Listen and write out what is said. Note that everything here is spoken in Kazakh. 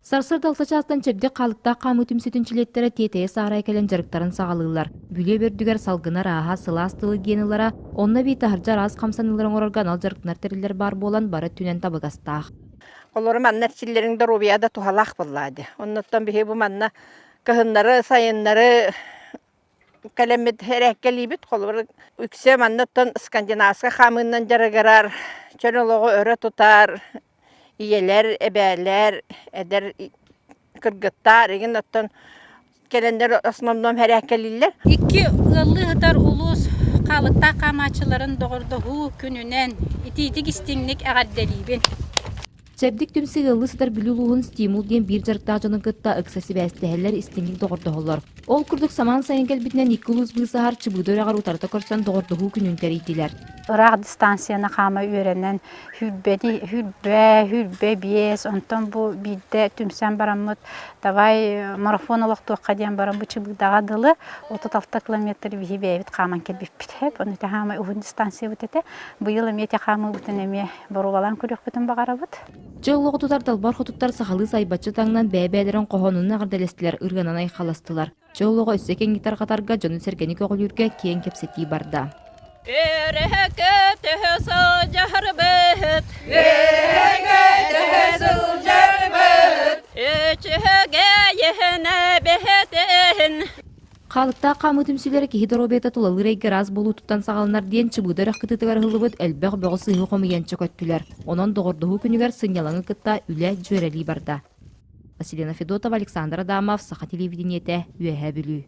Сарсыр далтачастан чебде қалықта қамы түмсетіншілеттері тетeye сағырай кәлен жарықтарын сағалығылар. Бүле бердігер салғынар аға сыластылы генілара, онна бейті харжар аз қамсаныларын орорганал жарықтынар тәрілер бар болан бары түнен табығастақ. Олары манна чиллеринде рубияда тухалақ болады. Оннаттан бихе бу манна кахыннары, сайыннары кәлемет әрәккелейбіт. Қолыр үксе маннаттан скандинавска қамыннан жарығарар, чөнолығы өрі тұтар, иелер, әбәлер, әдер кыргыттар, еген оттан келендер основном әрәккелейлер. Икки ыллы хытар улус қалықта қамачыларын доғырдығы күнінен итидік істіңлік әғадделейбін. Чебдик түмсі ғылы сыдар білулуғын стимул ден бір жарықтақ жаны гытта ұқсасы бәстігелер істіңлік доғырдығылар. Ол күрдік саман сайын кәлбітінен 2 ұлыс бұлысы ағар чыбыды өрағар ұтарыта көрсен доғырдығы күнін тәрейділер. Irak distansiyana kama öğrenen hübbe biyes ondan bu bidde tümsen baramut davay marafon olarak toqadiyan baram bu çıbıdağa dılı 36 kilometre bihi beyvit kaman kelbip hep onu da hama uhun distansiya bütete bu yıl mete kama bütüneme baruvalan körük bütün bağarabıt. Çoğuluğu tutar dalbar xotutlar sahalı saybatçı tağından bәбәлерін qoğonunu ағырдәлестілер ырғанан айқаластылар. Çoğuluğu өссекен гитар қатарға жonu сергені көғілерге кейін кепсеті барда. Қалықта қамы түмсілері кехидер обета тұлалыр әйгер аз болу тұттан сағалынар ден чыбыдар аққытытығар ғылыбыт әлбәқ бұғы сыйғы қомыянчы көттілер. Онан доғырдығы күнігер сынялаңы қытта үлі жөрәлі барда. Василина Федотова, Александр Адамов, Саха телевидениеті, Үйәһә білу.